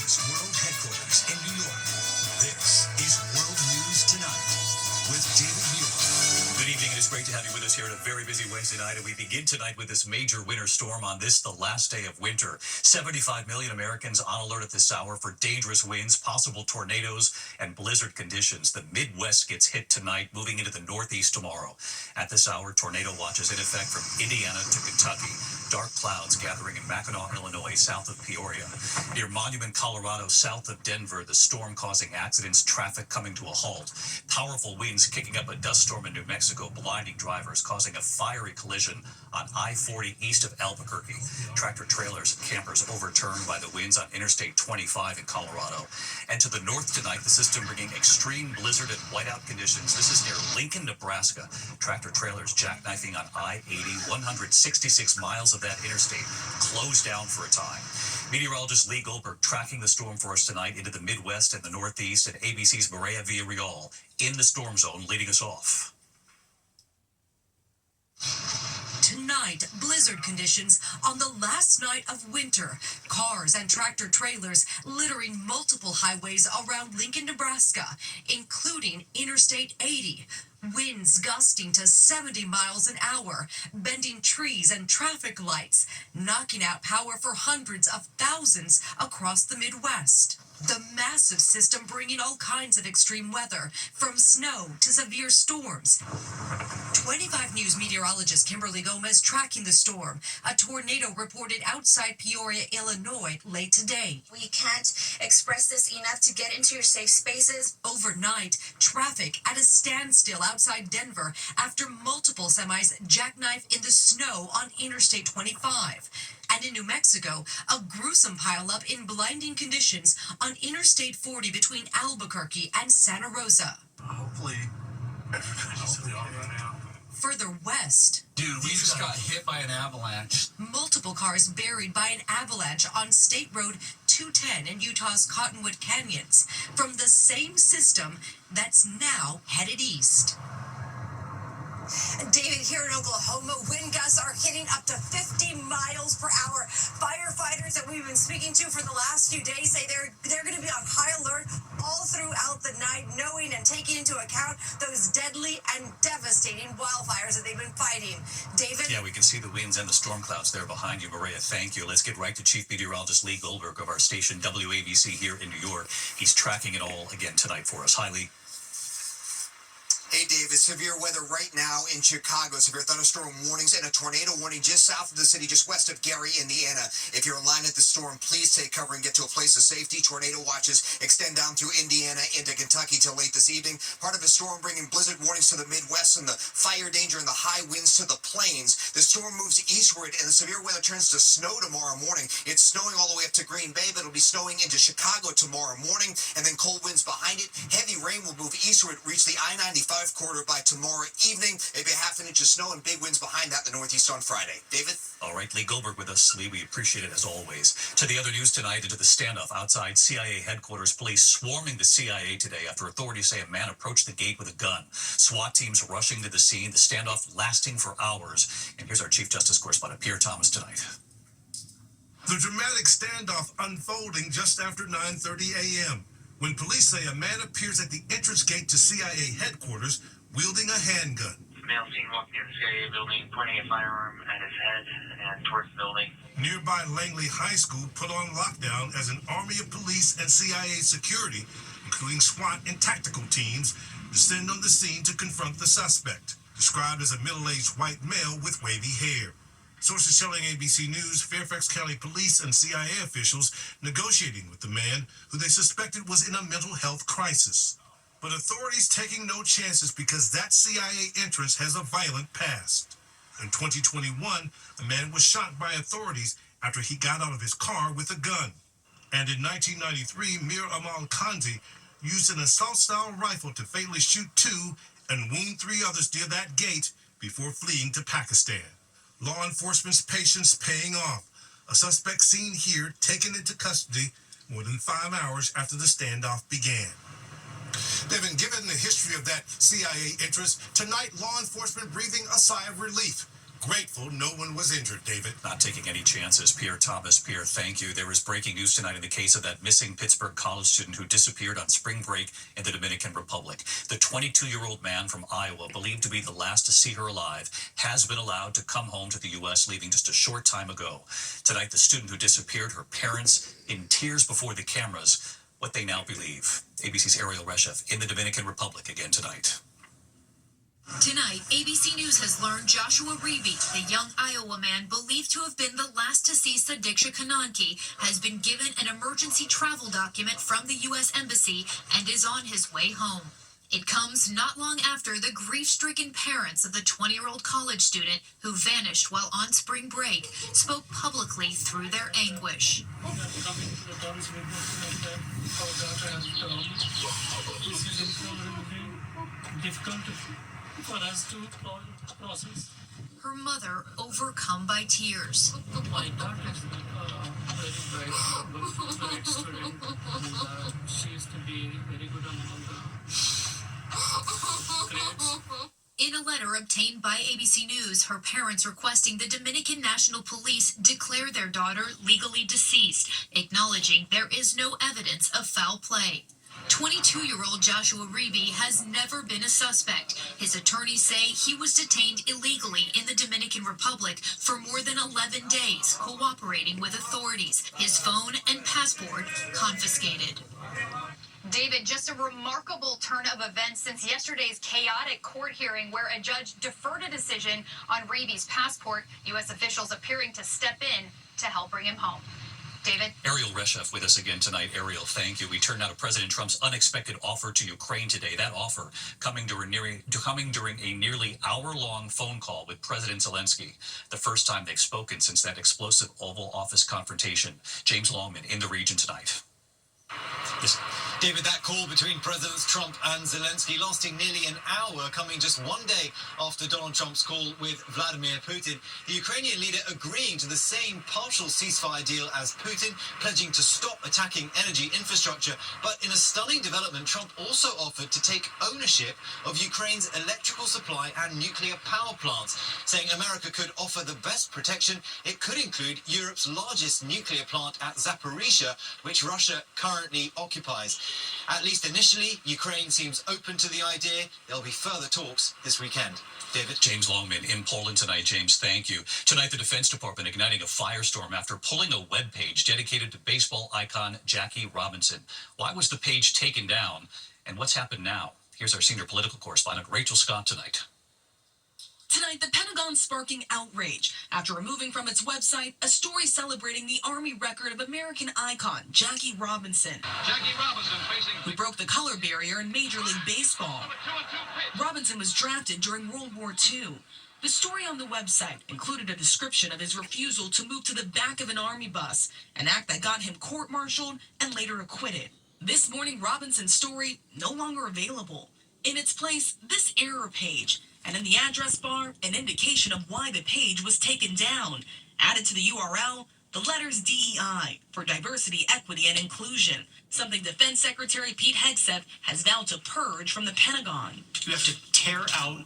News World Headquarters in New York. This is World News Tonight with David Muir. Good evening. It is great to have you with us here on a very busy Wednesday night. And we begin tonight with this major winter storm on this, the last day of winter. 75 million Americans on alert at this hour for dangerous winds, possible tornadoes, and blizzard conditions. The Midwest gets hit tonight, moving into the Northeast tomorrow. At this hour, tornado watches in effect from Indiana to Kentucky. Dark clouds gathering in Mackinac, Illinois, south of Peoria. Near Monument, Colorado, south of Denver, the storm causing accidents, traffic coming to a halt. Powerful winds kicking up a dust storm in New Mexico, blinding drivers, causing a fiery collision on I-40 east of Albuquerque. Tractor trailers and campers overturned by the winds on Interstate 25 in Colorado. And to the north tonight, the system bringing extreme blizzard and whiteout conditions. This is near Lincoln, Nebraska. Tractor trailers jackknifing on I-80, 166 miles of that interstate closed down for a time. Meteorologist Lee Goldberg tracking the storm for us tonight into the Midwest and the Northeast, and ABC's Maria Villarreal in the storm zone leading us off. Tonight, blizzard conditions on the last night of winter. Cars and tractor trailers littering multiple highways around Lincoln, Nebraska, including Interstate 80. Winds gusting to 70 miles an hour, bending trees and traffic lights, knocking out power for hundreds of thousands across the Midwest. The massive system bringing all kinds of extreme weather, from snow to severe storms. 25 News meteorologist Kimberly Gomez tracking the storm. A tornado reported outside Peoria, Illinois, late today. We can't express this enough to get into your safe spaces. Overnight, traffic at a standstill outside Denver after multiple semis jackknife in the snow on Interstate 25. And in New Mexico, a gruesome pileup in blinding conditions on Interstate 40 between Albuquerque and Santa Rosa. Hopefully, everybody's okay. Further west, Dude, we just got hit by an avalanche. multiple cars buried by an avalanche on State Road 210 in Utah's Cottonwood Canyons from the same system that's now headed east. David, here in Oklahoma, wind gusts are hitting up to 50 miles per hour. Firefighters that we've been speaking to for the last few days say they're going to be on high alert all throughout the night, knowing and taking into account those deadly and devastating wildfires that they've been fighting. David? Yeah, we can see the winds and the storm clouds there behind you, Maria. Thank you. Let's get right to Chief Meteorologist Lee Goldberg of our station WABC here in New York. He's tracking it all again tonight for us. Hi, Lee. Hey, David, severe weather right now in Chicago. Severe thunderstorm warnings and a tornado warning just south of the city, just west of Gary, Indiana. If you're in line at the storm, please take cover and get to a place of safety. Tornado watches extend down through Indiana into Kentucky till late this evening. Part of a storm bringing blizzard warnings to the Midwest and the fire danger and the high winds to the plains. The storm moves eastward and the severe weather turns to snow tomorrow morning. It's snowing all the way up to Green Bay, but it'll be snowing into Chicago tomorrow morning. And then cold winds behind it. Heavy rain will move eastward, reach the I-95 corridor by tomorrow evening. Maybe a half an inch of snow and big winds behind that in the Northeast on Friday. David? All right, Lee Goldberg with us. Lee, we appreciate it as always. To the other news tonight, into the standoff outside CIA headquarters. Police swarming the CIA today after authorities say a man approached the gate with a gun. SWAT teams rushing to the scene, the standoff lasting for hours. And here's our Chief Justice correspondent, Pierre Thomas, tonight. The dramatic standoff unfolding just after 9:30 a.m. when police say a man appears at the entrance gate to CIA headquarters wielding a handgun. Male seen walking near the CIA building, pointing a firearm at his head and towards the building. Nearby Langley High School put on lockdown as an army of police and CIA security, including SWAT and tactical teams, descend on the scene to confront the suspect, described as a middle-aged white male with wavy hair. Sources telling ABC News Fairfax County police and CIA officials negotiating with the man who they suspected was in a mental health crisis. But authorities taking no chances because that CIA entrance has a violent past. In 2021, a man was shot by authorities after he got out of his car with a gun. And in 1993, Mir Amal Kandi used an assault-style rifle to fatally shoot 2 and wound 3 others near that gate before fleeing to Pakistan. Law enforcement's patience paying off. A suspect seen here taken into custody more than 5 hours after the standoff began. Devin, given the history of that CIA entrance, tonight law enforcement breathing a sigh of relief. grateful no one was injured, David. Not taking any chances. Pierre Thomas. Pierre, thank you. There is breaking news tonight in the case of that missing Pittsburgh college student who disappeared on spring break in the Dominican Republic. The 22-year-old man from Iowa, believed to be the last to see her alive, has been allowed to come home to the U.S., leaving just a short time ago. Tonight, the student who disappeared, her parents in tears before the cameras, what they now believe. ABC's Ariel Reshef in the Dominican Republic again tonight. Tonight, ABC News has learned Joshua Reeby, the young Iowa man believed to have been the last to see Sadiksha Kananki, has been given an emergency travel document from the U.S. Embassy and is on his way home. It comes not long after the grief-stricken parents of the 20-year-old college student who vanished while on spring break spoke publicly through their anguish. Coming to the terms with our daughter has died. This is incredibly difficult for us to process. Her mother overcome by tears. My daughter is very bright student, and she used to be very good on all the grades. In a letter obtained by ABC News, her parents requesting the Dominican National Police declare their daughter legally deceased, acknowledging there is no evidence of foul play. 22-year-old Joshua Reeby has never been a suspect. His attorneys say he was detained illegally in the Dominican Republic for more than 11 days, cooperating with authorities. His phone and passport confiscated. David, just a remarkable turn of events since yesterday's chaotic court hearing where a judge deferred a decision on Reeby's passport, U.S. officials appearing to step in to help bring him home. David? Ariel Reshef with us again tonight. Ariel, thank you. We turn now to President Trump's unexpected offer to Ukraine today. That offer coming during a nearly hour-long phone call with President Zelensky, the first time they've spoken since that explosive Oval Office confrontation. James Longman in the region tonight. David, that call between Presidents Trump and Zelensky lasting nearly an hour, coming just one day after Donald Trump's call with Vladimir Putin. The Ukrainian leader agreeing to the same partial ceasefire deal as Putin, pledging to stop attacking energy infrastructure. But in a stunning development, Trump also offered to take ownership of Ukraine's electrical supply and nuclear power plants, saying America could offer the best protection. It could include Europe's largest nuclear plant at Zaporizhzhia, which Russia currently occupies. At least initially, Ukraine seems open to the idea. There'll be further talks this weekend. David? James Longman in Poland tonight. James, thank you. Tonight, the Defense Department igniting a firestorm after pulling a webpage dedicated to baseball icon Jackie Robinson. Why was the page taken down, and what's happened now? Here's our senior political correspondent, Rachel Scott, tonight. Tonight, the Pentagon sparking outrage after removing from its website a story celebrating the Army record of American icon Jackie Robinson, who broke the color barrier in Major League Baseball. Robinson was drafted during World War II. The story on the website included a description of his refusal to move to the back of an Army bus, an act that got him court-martialed and later acquitted. This morning, Robinson's story no longer available. In its place, this error page, and in the address bar, an indication of why the page was taken down. Added to the URL, the letters DEI for diversity, equity, and inclusion, something Defense Secretary Pete Hegseth has vowed to purge from the Pentagon. You have to tear out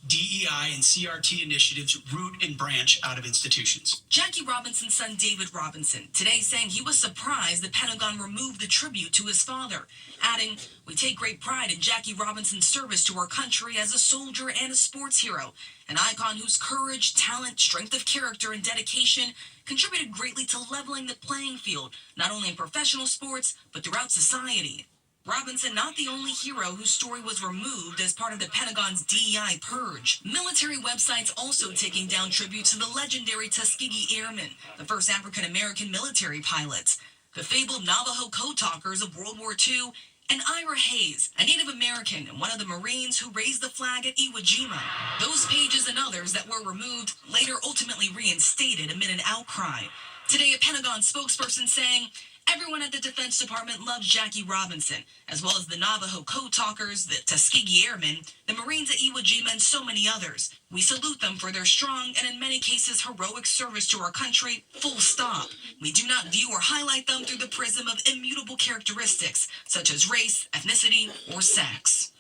DEI and CRT initiatives root and branch out of institutions. Jackie Robinson's son David Robinson today saying he was surprised the Pentagon removed the tribute to his father, adding, "We take great pride in Jackie Robinson's service to our country as a soldier and a sports hero, an icon whose courage, talent, strength of character, and dedication contributed greatly to leveling the playing field, not only in professional sports, but throughout society." Robinson not the only hero whose story was removed as part of the Pentagon's DEI purge. Military websites also taking down tributes to the legendary Tuskegee Airmen, the first African-American military pilots, the fabled Navajo code talkers of World War II, and Ira Hayes, a Native American and one of the Marines who raised the flag at Iwo Jima. Those pages and others that were removed later ultimately reinstated amid an outcry. Today, a Pentagon spokesperson saying, "Everyone at the Defense Department loves Jackie Robinson, as well as the Navajo code talkers, the Tuskegee Airmen, the Marines at Iwo Jima, and so many others. We salute them for their strong and in many cases heroic service to our country, full stop. We do not view or highlight them through the prism of immutable characteristics, such as race, ethnicity, or sex."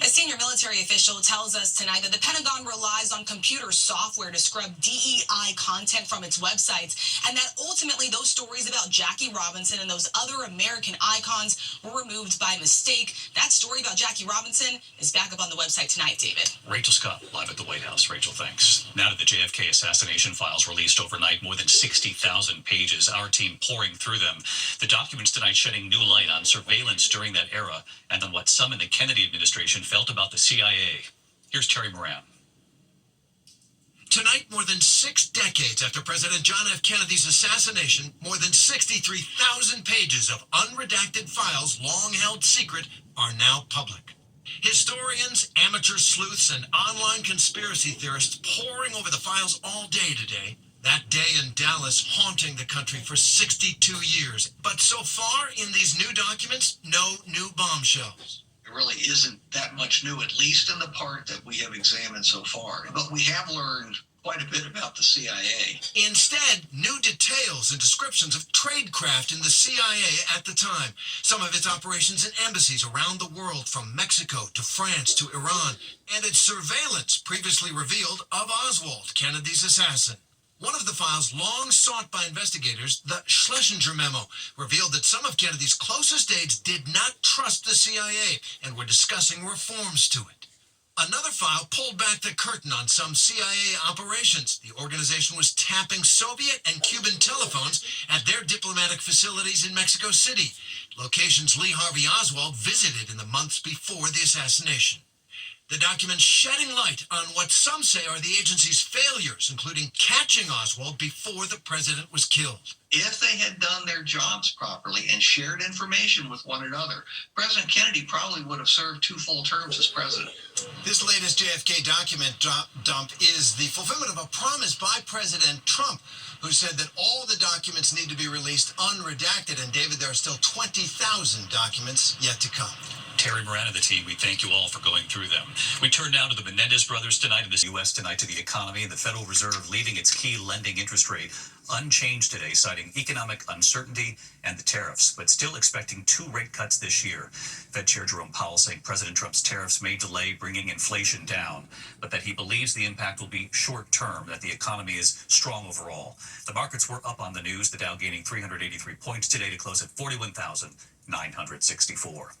A senior military official tells us tonight that the Pentagon relies on computer software to scrub DEI content from its websites, and that ultimately those stories about Jackie Robinson and those other American icons were removed by mistake. That story about Jackie Robinson is back up on the website tonight, David. Rachel Scott, live at the White House. Rachel, thanks. Now to the JFK assassination files released overnight, more than 60,000 pages. Our team pouring through them. The documents tonight shedding new light on surveillance during that era and on what some in the Kennedy administration felt about the CIA. Here's Terry Moran. Tonight, more than 6 decades after President John F. Kennedy's assassination, more than 63,000 pages of unredacted files long held secret are now public. Historians, amateur sleuths, and online conspiracy theorists poring over the files all day today. That day in Dallas haunting the country for 62 years. But so far in these new documents, no new bombshells. There really isn't that much new, at least in the part that we have examined so far. But we have learned quite a bit about the CIA. Instead, new details and descriptions of tradecraft in the CIA at the time. Some of its operations in embassies around the world, from Mexico to France to Iran, and its surveillance previously revealed of Oswald, Kennedy's assassin. One of the files long sought by investigators, the Schlesinger Memo, revealed that some of Kennedy's closest aides did not trust the CIA and were discussing reforms to it. Another file pulled back the curtain on some CIA operations. The organization was tapping Soviet and Cuban telephones at their diplomatic facilities in Mexico City, locations Lee Harvey Oswald visited in the months before the assassination. The documents shedding light on what some say are the agency's failures, including catching Oswald before the president was killed. If they had done their jobs properly and shared information with one another, President Kennedy probably would have served 2 full terms as president. This latest JFK document dump is the fulfillment of a promise by President Trump, who said that all the documents need to be released unredacted. And David, there are still 20,000 documents yet to come. Terry Moran and the team, we thank you all for going through them. We turn now to the Menendez brothers tonight in the U.S. tonight, to the economy, and the Federal Reserve leaving its key lending interest rate unchanged today, citing economic uncertainty and the tariffs, but still expecting 2 rate cuts this year. Fed Chair Jerome Powell saying President Trump's tariffs may delay bringing inflation down, but that he believes the impact will be short-term, that the economy is strong overall. The markets were up on the news, the Dow gaining 383 points today to close at 41,964.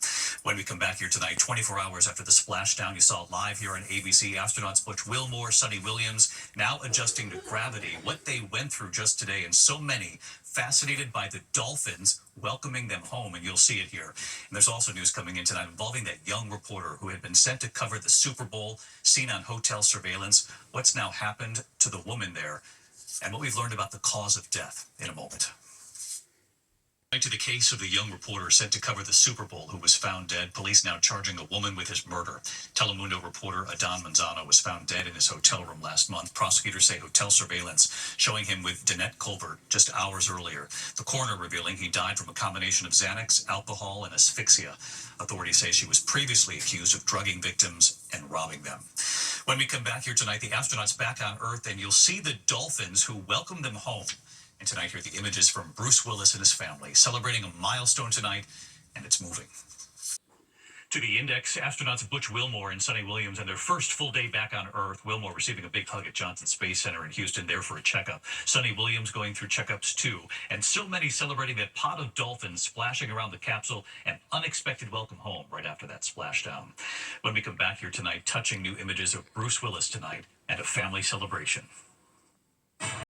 When we come back here tonight, 24 hours after the splashdown you saw live here on ABC, astronauts Butch Wilmore, Sonny Williams, now adjusting to gravity, what they went through just today, and so many fascinated by the dolphins welcoming them home, and you'll see it here. And there's also news coming in tonight involving that young reporter who had been sent to cover the Super Bowl, seen on hotel surveillance. What's now happened to the woman there, and what we've learned about the cause of death in a moment. To the case of the young reporter sent to cover the Super Bowl who was found dead. Police now charging a woman with his murder. Telemundo reporter Adon Manzano was found dead in his hotel room last month. Prosecutors say hotel surveillance showing him with Danette Colbert just hours earlier. The coroner revealing he died from a combination of Xanax, alcohol, and asphyxia. Authorities say she was previously accused of drugging victims and robbing them. When we come back here tonight, the astronauts back on Earth, and you'll see the dolphins who welcome them home. And tonight, here are the images from Bruce Willis and his family, celebrating a milestone tonight, and it's moving. To the Index, astronauts Butch Wilmore and Sonny Williams and their first full day back on Earth. Wilmore receiving a big hug at Johnson Space Center in Houston, there for a checkup. Sonny Williams going through checkups too. And so many celebrating that pod of dolphins splashing around the capsule, an unexpected welcome home right after that splashdown. When we come back here tonight, touching new images of Bruce Willis tonight and a family celebration.